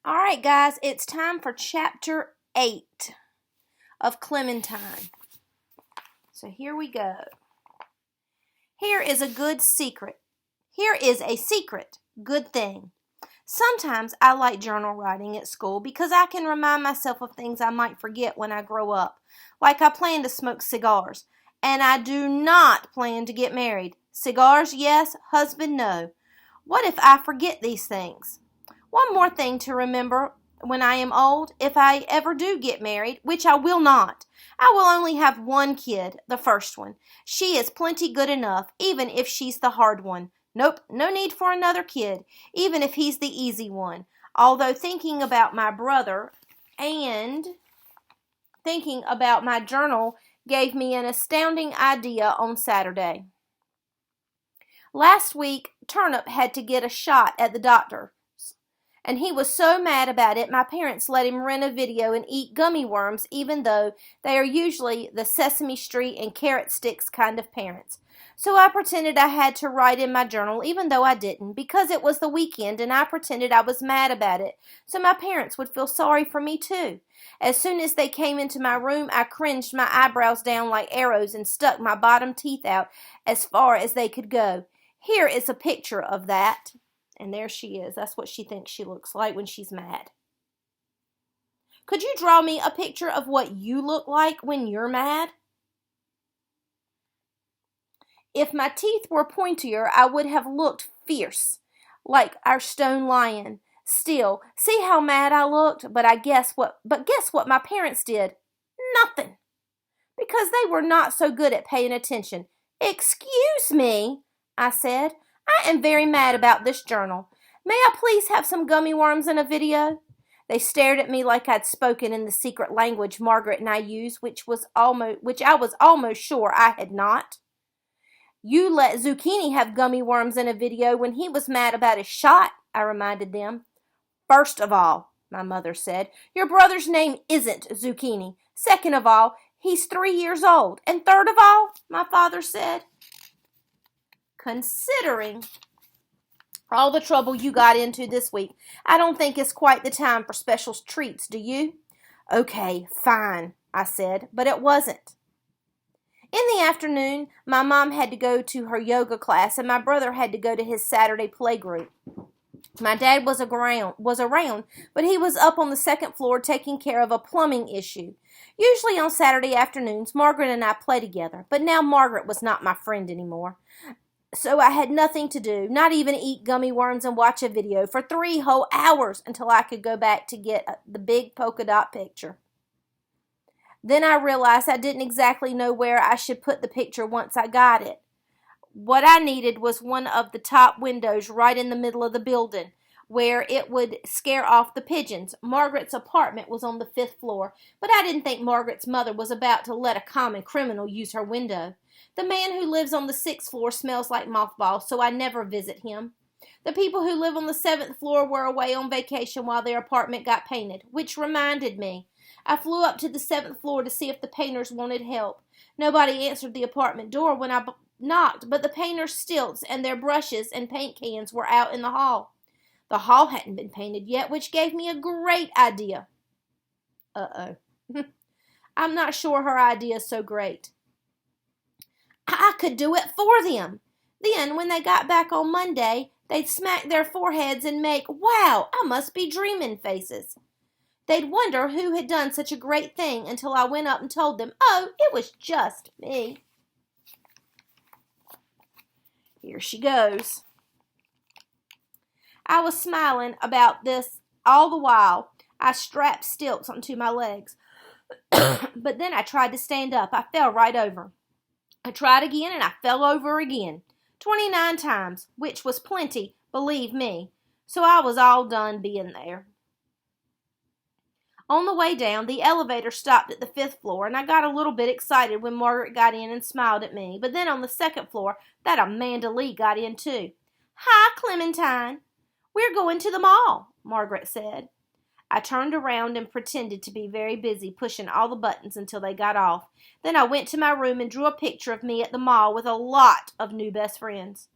All right, guys, it's time for Chapter 8 of Clementine. So here we go. Here is a good secret. Here is a secret good thing. Sometimes I like journal writing at school because I can remind myself of things I might forget when I grow up. Like I plan to smoke cigars. And I do not plan to get married. Cigars, yes. Husband, no. What if I forget these things? One more thing to remember when I am old, if I ever do get married, which I will not. I will only have one kid, the first one. She is plenty good enough, even if she's the hard one. Nope, no need for another kid, even if he's the easy one. Although thinking about my brother and thinking about my journal gave me an astounding idea on Saturday. Last week, Turnip had to get a shot at the doctor. And he was so mad about it, my parents let him rent a video and eat gummy worms, even though they are usually the Sesame Street and carrot sticks kind of parents. So I pretended I had to write in my journal, even though I didn't, because it was the weekend, and I pretended I was mad about it, so my parents would feel sorry for me too. As soon as they came into my room, I cringed my eyebrows down like arrows and stuck my bottom teeth out as far as they could go. Here is a picture of that. And there she is. That's what she thinks she looks like when she's mad. Could you draw me a picture of what you look like when you're mad? If my teeth were pointier, I would have looked fierce, like our stone lion. Still, see how mad I looked? But guess what my parents did? Nothing. Because they were not so good at paying attention. Excuse me, I said. I am very mad about this journal. May I please have some gummy worms in a video? They stared at me like I'd spoken in the secret language Margaret and I used, which I was almost sure I had not. You let Zucchini have gummy worms in a video when he was mad about his shot, I reminded them. First of all, my mother said, your brother's name isn't Zucchini. Second of all, he's 3 years old. And third of all, my father said, considering all the trouble you got into this week, I don't think it's quite the time for special treats, do you? Okay, fine, I said, but it wasn't. In the afternoon, my mom had to go to her yoga class and my brother had to go to his Saturday playgroup. My dad was around, but he was up on the second floor taking care of a plumbing issue. Usually on Saturday afternoons, Margaret and I play together, but now Margaret was not my friend anymore. So I had nothing to do, not even eat gummy worms and watch a video for 3 whole hours until I could go back to get the big polka dot picture. Then I realized I didn't exactly know where I should put the picture once I got it. What I needed was one of the top windows right in the middle of the building, where it would scare off the pigeons. Margaret's apartment was on the 5th floor, but I didn't think Margaret's mother was about to let a common criminal use her window. The man who lives on the 6th floor smells like mothballs, so I never visit him. The people who live on the 7th floor were away on vacation while their apartment got painted, which reminded me. I flew up to the 7th floor to see if the painters wanted help. Nobody answered the apartment door when I knocked, but the painters' stilts and their brushes and paint cans were out in the hall. The hall hadn't been painted yet, which gave me a great idea. Uh-oh. I'm not sure her idea is so great. I could do it for them. Then, when they got back on Monday, they'd smack their foreheads and make, wow, I must be dreaming faces. They'd wonder who had done such a great thing until I went up and told them, oh, it was just me. Here she goes. I was smiling about this all the while. I strapped stilts onto my legs. But then I tried to stand up. I fell right over. I tried again and I fell over again. 29 times, which was plenty, believe me. So I was all done being there. On the way down, the elevator stopped at the 5th floor, and I got a little bit excited when Margaret got in and smiled at me. But then on the 2nd floor, that Amanda Lee got in too. Hi, Clementine. We're going to the mall, Margaret said. I turned around and pretended to be very busy pushing all the buttons until they got off. Then I went to my room and drew a picture of me at the mall with a lot of new best friends.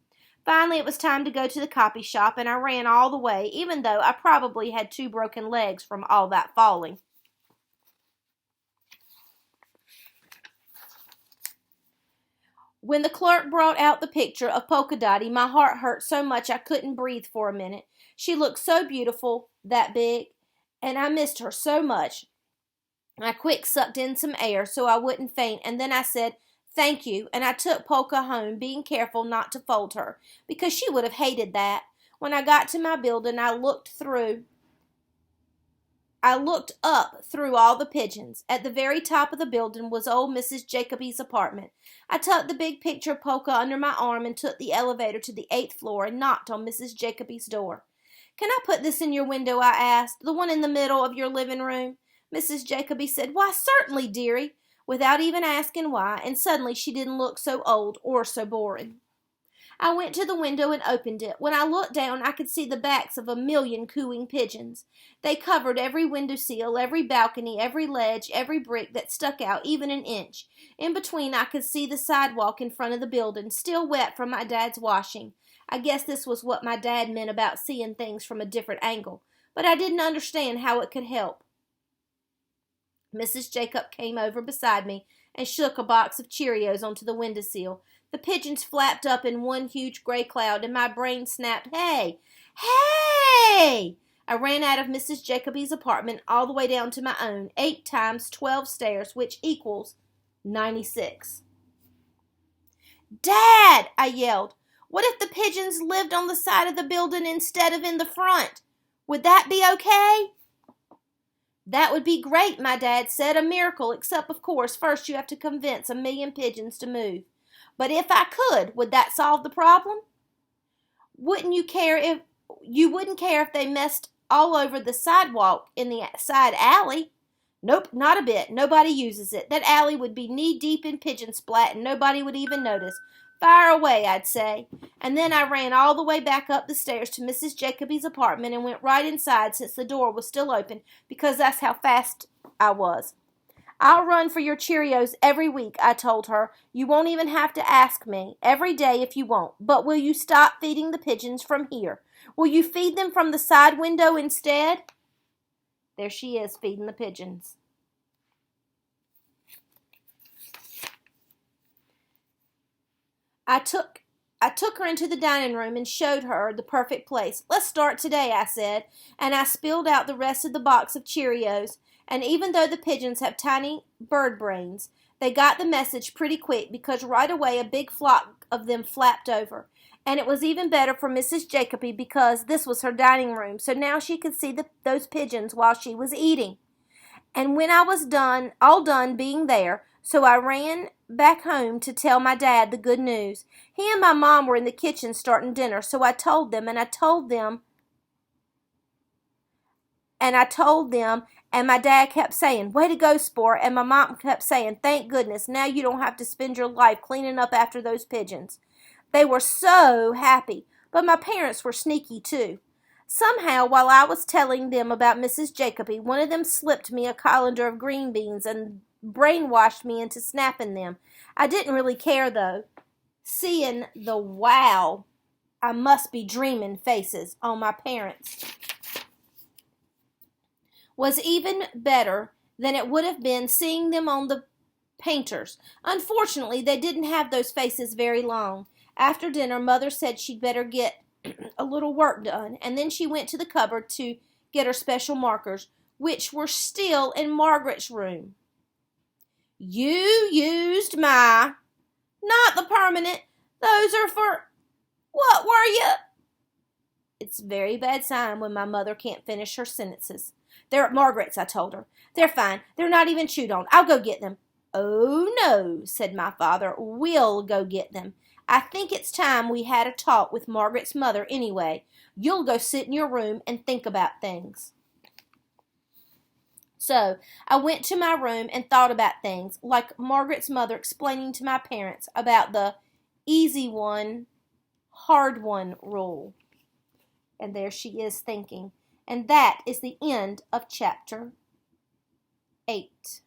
Finally, it was time to go to the copy shop, and I ran all the way, even though I probably had 2 broken legs from all that falling. When the clerk brought out the picture of Polka Dotty, my heart hurt so much I couldn't breathe for a minute. She looked so beautiful, that big, and I missed her so much. I quick sucked in some air so I wouldn't faint, and then I said, "Thank you," and I took Polka home, being careful not to fold her, because she would have hated that. When I got to my building, I looked up through all the pigeons. At the very top of the building was old Mrs. Jacoby's apartment. I tucked the big picture of Polka under my arm and took the elevator to the 8th floor and knocked on Mrs. Jacoby's door. "Can I put this in your window?" I asked. "The one in the middle of your living room?" Mrs. Jacoby said, "Why, certainly, dearie," without even asking why, and suddenly she didn't look so old or so boring. I went to the window and opened it. When I looked down, I could see the backs of 1,000,000 cooing pigeons. They covered every window sill, every balcony, every ledge, every brick that stuck out even an inch. In between, I could see the sidewalk in front of the building, still wet from my dad's washing. I guess this was what my dad meant about seeing things from a different angle, but I didn't understand how it could help. Mrs. Jacob came over beside me and shook a box of Cheerios onto the windowsill. The pigeons flapped up in one huge gray cloud, and my brain snapped, "Hey! Hey!" I ran out of Mrs. Jacoby's apartment all the way down to my own, 8 times 12 stairs, which equals 96. "Dad!" I yelled. "What if the pigeons lived on the side of the building instead of in the front? Would that be okay?" "That would be great," my dad said. "A miracle, except, of course, first you have to convince 1,000,000 pigeons to move. But if I could, would that solve the problem? Wouldn't you wouldn't care if they messed all over the sidewalk in the side alley?" "Nope, not a bit. Nobody uses it. That alley would be knee-deep in pigeon splat, and nobody would even notice. Fire away," I'd say. And then I ran all the way back up the stairs to Mrs. Jacoby's apartment and went right inside since the door was still open, because that's how fast I was. "I'll run for your Cheerios every week," I told her. "You won't even have to ask me. Every day if you want. But will you stop feeding the pigeons from here? Will you feed them from the side window instead?" There she is, feeding the pigeons. I took her into the dining room and showed her the perfect place. "Let's start today," I said, and I spilled out the rest of the box of Cheerios. And even though the pigeons have tiny bird brains, they got the message pretty quick, because right away a big flock of them flapped over. And it was even better for Mrs. Jacoby, because this was her dining room, so now she could see those pigeons while she was eating. And when I was all done being there, so I ran back home to tell my dad the good news. He and my mom were in the kitchen starting dinner, so I told them, and my dad kept saying, "Way to go, sport," and my mom kept saying, "Thank goodness, now you don't have to spend your life cleaning up after those pigeons." They were so happy, but my parents were sneaky too. Somehow, while I was telling them about Mrs. Jacoby, one of them slipped me a colander of green beans and brainwashed me into snapping them. I didn't really care, though. Seeing the "wow, I must be dreaming" faces on my parents was even better than it would have been seeing them on the painters. Unfortunately, they didn't have those faces very long. After dinner, Mother said she'd better get a little work done, and then she went to the cupboard to get her special markers, which were still in Margaret's room. "You used my—" "Not the permanent. Those are for—" "What were you—" It's a very bad sign when my mother can't finish her sentences. "They're at Margaret's," I told her. "They're fine. They're not even chewed on. I'll go get them." "Oh, no," said my father. "We'll go get them. I think it's time we had a talk with Margaret's mother anyway. You'll go sit in your room and think about things." So I went to my room and thought about things, like Margaret's mother explaining to my parents about the easy one, hard one rule. And there she is thinking. And that is the end of chapter 8.